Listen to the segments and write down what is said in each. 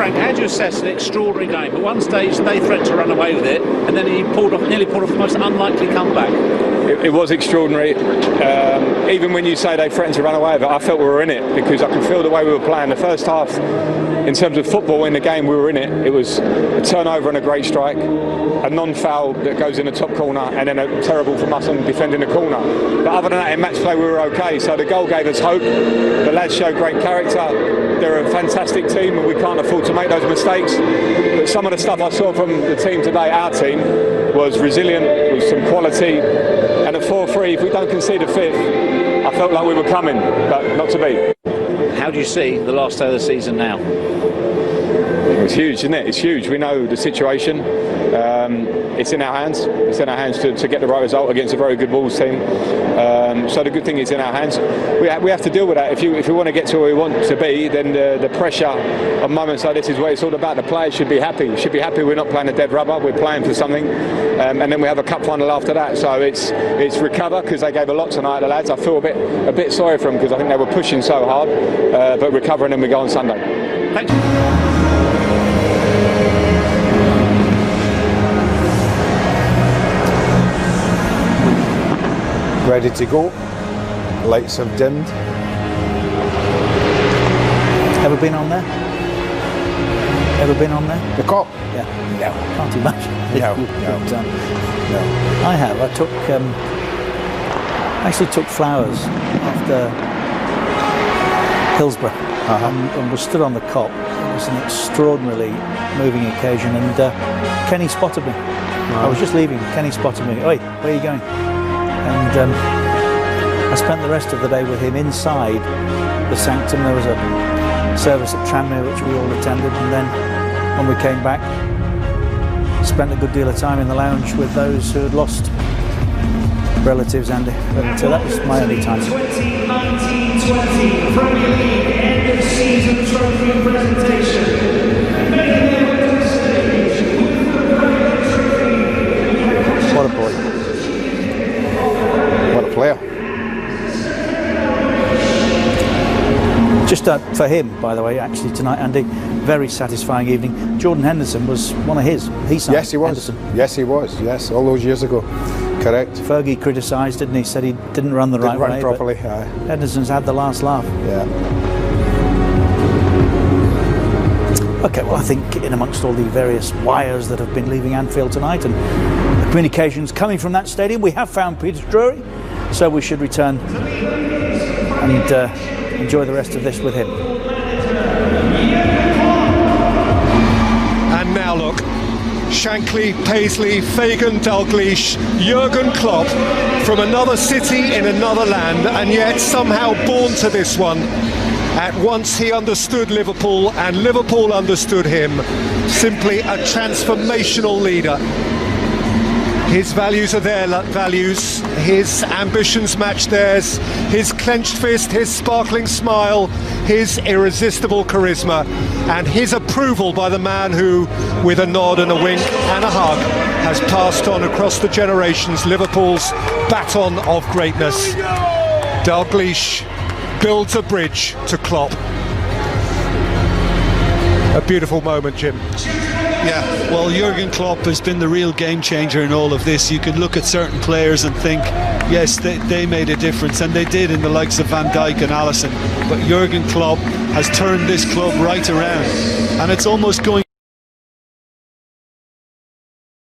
Frank, how do you assess an extraordinary game? At one stage, they threatened to run away with it, and then he nearly pulled off the most unlikely comeback. It was extraordinary. Even when you say they threatened to run away with it, I felt we were in it, because I could feel the way we were playing. The first half, in terms of football in the game, we were in it. It was a turnover and a great strike, a non-foul that goes in the top corner, and then a terrible from us on defending the corner. But other than that, in match play, we were okay. So the goal gave us hope. The lads showed great character. They're a fantastic team, and we can't afford to make those mistakes. But some of the stuff I saw from the team today, our team, was resilient, with some quality. And at 4-3, if we don't concede a fifth, I felt like we were coming, but not to be. How do you see the last day of the season now? It's huge, isn't it? It's huge. We know the situation. It's in our hands. It's in our hands to get the right result against a very good Wolves team. So the good thing is in our hands. We have to deal with that. If we want to get to where we want to be, then the pressure on moments like this is what it's all about. The players should be happy. Should be happy we're not playing a dead rubber. We're playing for something. And then we have a cup final after that. So it's recover, because they gave a lot tonight, the lads. I feel a bit sorry for them, because I think they were pushing so hard. But recover, and then we go on Sunday. Thank you. Ready to go. Lights have dimmed. Ever been on there? Ever been on there? The cop? Yeah. No. Can't imagine. No. No. I have. I actually took flowers after Hillsborough and was stood on the cop. It was an extraordinarily moving occasion, and Kenny spotted me. I was just leaving. Kenny spotted me. Oi, where are you going? And I spent the rest of the day with him inside the sanctum. There was a service at Tranmere which we all attended, and then when we came back, spent a good deal of time in the lounge with those who had lost relatives, Andy. But that was my only time. 2019-20 Premier League end of season trophy presentation. What a boy. What a player. Just for him, by the way, actually tonight, Andy, very satisfying evening. Jordan Henderson was one of his. He signed Yes, he was. Henderson. Yes, he was. Yes, all those years ago. Correct. Fergie criticised, didn't he? Said he didn't run the right way. Didn't run properly. Henderson's had the last laugh. Yeah. Okay, well, I think in amongst all the various wires that have been leaving Anfield tonight and the communications coming from that stadium, we have found Peter Drury, so we should return and enjoy the rest of this with him. And now look, Shankly, Paisley, Fagan, Dalglish, Jurgen Klopp, from another city in another land, and yet somehow born to this one. At once he understood Liverpool, and Liverpool understood him. Simply a transformational leader. His values are their values, his ambitions match theirs, his clenched fist, his sparkling smile, his irresistible charisma, and his approval by the man who, with a nod and a wink and a hug, has passed on across the generations Liverpool's baton of greatness. Dalglish builds a bridge to Klopp. A beautiful moment, Jim. Yeah, well, Jurgen Klopp has been the real game changer in all of this. You can look at certain players and think, yes, they made a difference, and they did in the likes of Van Dijk and Alisson. But Jurgen Klopp has turned this club right around, and it's almost going.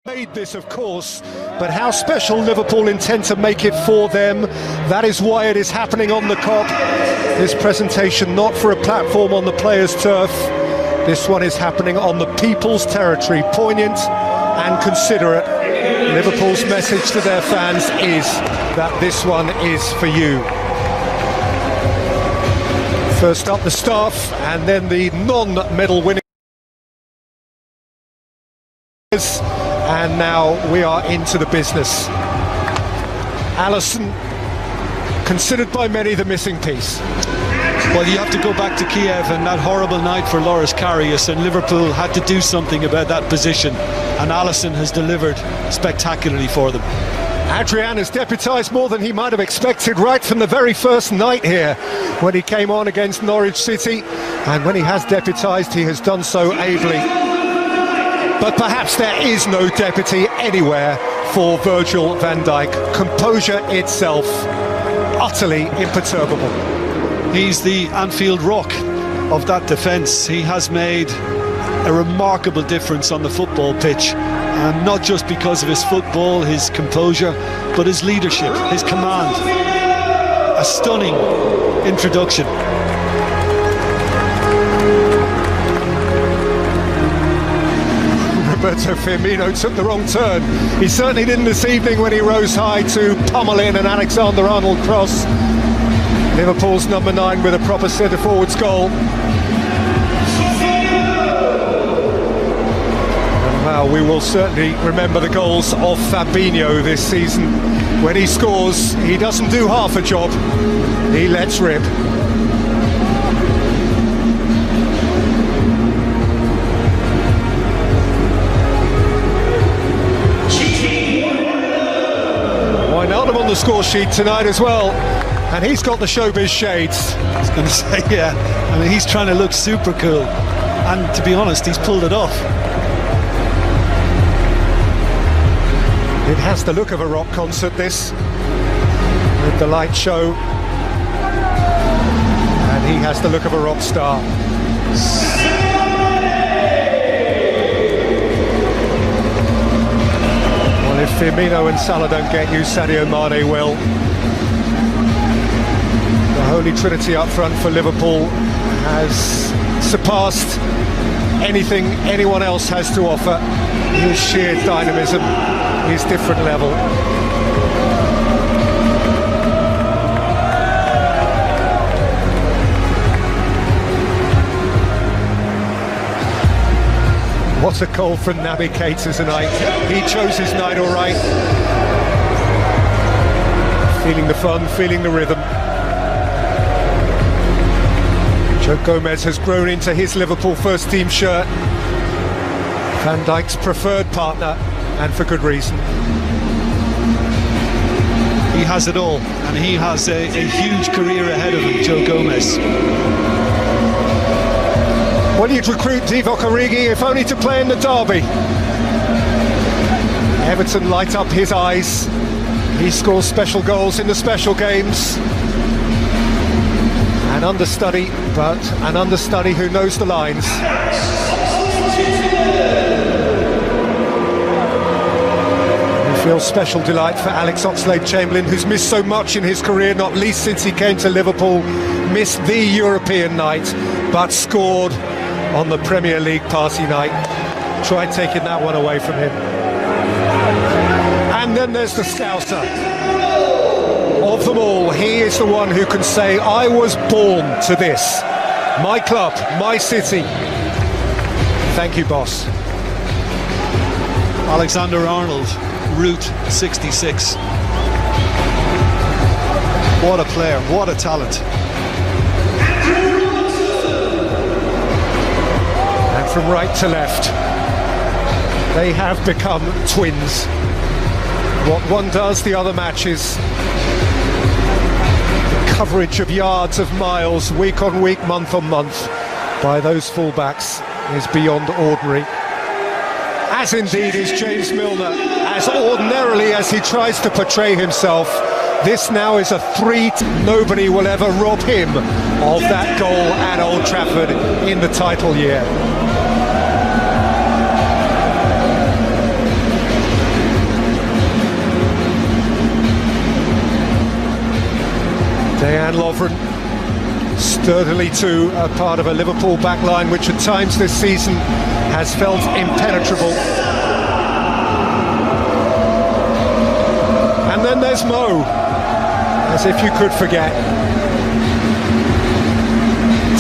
Made this, of course, but how special Liverpool intend to make it for them. That is why it is happening on the Kop. This presentation not for a platform on the players' turf. This one is happening on the people's territory. Poignant and considerate. Liverpool's message to their fans is that this one is for you. First up the staff, and then the non-medal winning. And now we are into the business. Alisson, considered by many the missing piece. Well, you have to go back to Kiev and that horrible night for Loris Karius, and Liverpool had to do something about that position, and Alisson has delivered spectacularly for them. Adrian has deputised more than he might have expected right from the very first night here when he came on against Norwich City, and when he has deputised he has done so ably. But perhaps there is no deputy anywhere for Virgil van Dijk. Composure itself, utterly imperturbable. He's the Anfield Rock of that defence. He has made a remarkable difference on the football pitch, and not just because of his football, his composure, but his leadership, his command. A stunning introduction. Roberto Firmino took the wrong turn. He certainly didn't this evening when he rose high to pummel in an Alexander-Arnold cross. Liverpool's number 9 with a proper centre-forwards goal. Well, we will certainly remember the goals of Fabinho this season. When he scores, he doesn't do half a job, he lets rip. Wijnaldum on the score sheet tonight as well, and he's got the showbiz shades. I was going to say, yeah, I mean, he's trying to look super cool, and to be honest, he's pulled it off. It has the look of a rock concert, this, with the light show, and he has the look of a rock star. Well, if Firmino and Salah don't get you, Sadio Mane will. The Holy Trinity up front for Liverpool has surpassed anything anyone else has to offer. His sheer dynamism, his different level. What a goal from Naby Keita tonight. He chose his night all right. Feeling the fun, feeling the rhythm. Joe Gomez has grown into his Liverpool first team shirt. Van Dijk's preferred partner, and for good reason. He has it all, and he has a huge career ahead of him, Joe Gomez. Well, you'd recruit Divock Origi if only to play in the derby. Everton light up his eyes. He scores special goals in the special games. An understudy, but an understudy who knows the lines. Real special delight for Alex Oxlade-Chamberlain, who's missed so much in his career, not least since he came to Liverpool, missed the European night, but scored on the Premier League party night. Tried taking that one away from him. And then there's the Scouser. Of them all, he is the one who can say, I was born to this. My club, my city. Thank you, boss. Alexander-Arnold, Route 66. What a player, what a talent. And from right to left, they have become twins. What one does, the other matches. The coverage of yards, of miles, week on week, month on month, by those fullbacks is beyond ordinary. As indeed is James Milner, as ordinarily as he tries to portray himself. This now is a 3. Nobody will ever rob him of that goal at Old Trafford in the title year. Dejan Lovren, sturdily too, a part of a Liverpool backline which at times this season has felt impenetrable. And then there's Mo, as if you could forget.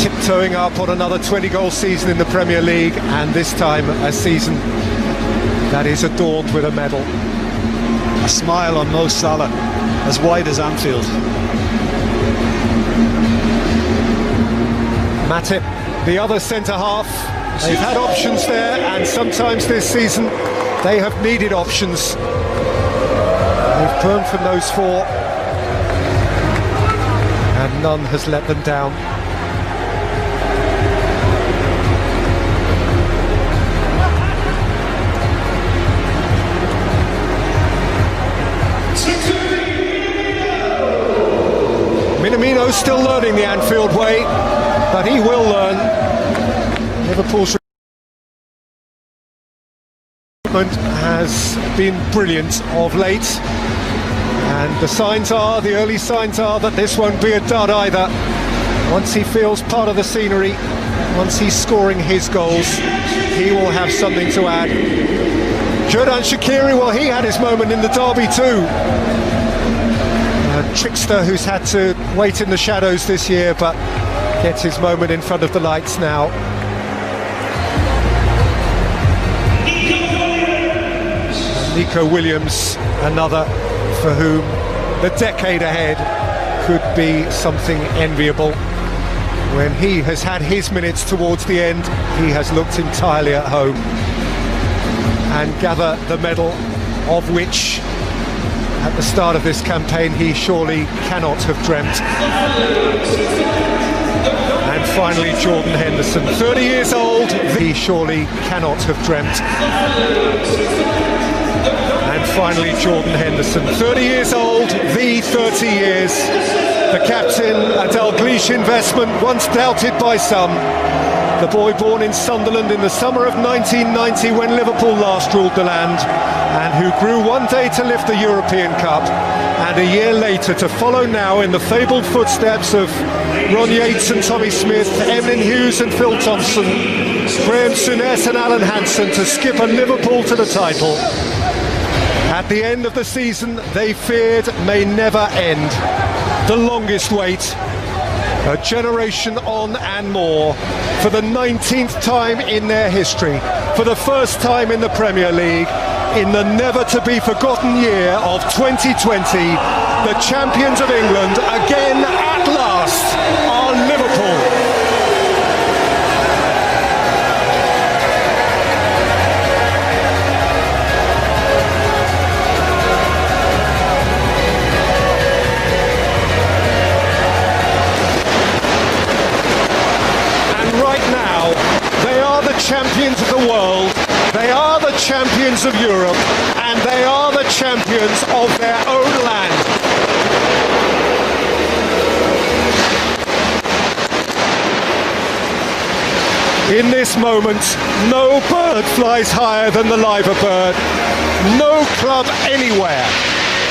Tiptoeing up on another 20-goal season in the Premier League, and this time a season that is adorned with a medal. A smile on Mo Salah, as wide as Anfield. Matip, the other centre-half. They've had options there, and sometimes this season they have needed options. They've burned from those four, and none has let them down. Minamino's still learning the Anfield way, but he will learn. Liverpool's recruitment has been brilliant of late, and the early signs are that this won't be a dud either. Once he feels part of the scenery, once he's scoring his goals, he will have something to add. Xherdan Shaqiri, well, he had his moment in the derby too. A trickster who's had to wait in the shadows this year, but gets his moment in front of the lights now. Nico Williams, another for whom the decade ahead could be something enviable. When he has had his minutes towards the end, he has looked entirely at home. And gather the medal of which at the start of this campaign he surely cannot have dreamt. And finally Jordan Henderson, 30 years old, he surely cannot have dreamt. And finally Jordan Henderson, 30 years old, the 30 years. The captain, a Dalglish investment, once doubted by some. The boy born in Sunderland in the summer of 1990 when Liverpool last ruled the land, and who grew one day to lift the European Cup, and a year later to follow now in the fabled footsteps of Ron Yates and Tommy Smith, Emlyn Hughes and Phil Thompson, Graham Souness and Alan Hansen, to skip a Liverpool to the title. At the end of the season they feared may never end. The longest wait, a generation on and more, for the 19th time in their history, for the first time in the Premier League, in the never-to-be-forgotten year of 2020, the champions of England again at last are Liverpool. Champions of the world, they are the champions of Europe, and they are the champions of their own land. In this moment, no bird flies higher than the liver bird. No club anywhere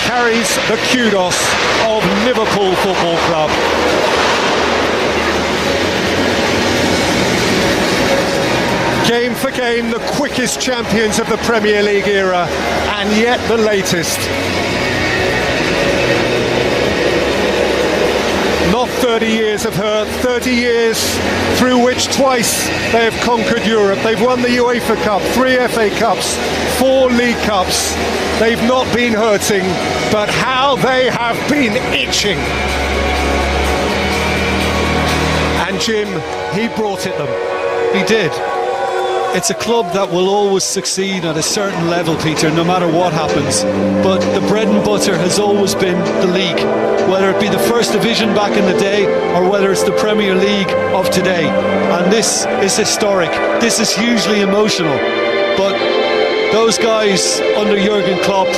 carries the kudos of Liverpool Football Club. Game for game, the quickest champions of the Premier League era, and yet the latest. Not 30 years of hurt, 30 years through which twice they have conquered Europe. They've won the UEFA Cup, 3 FA Cups, 4 League Cups. They've not been hurting, but how they have been itching. And Jim, he brought it them. He did. It's a club that will always succeed at a certain level, Peter, no matter what happens. But the bread and butter has always been the league, whether it be the First Division back in the day or whether it's the Premier League of today. And this is historic. This is hugely emotional. But those guys under Jurgen Klopp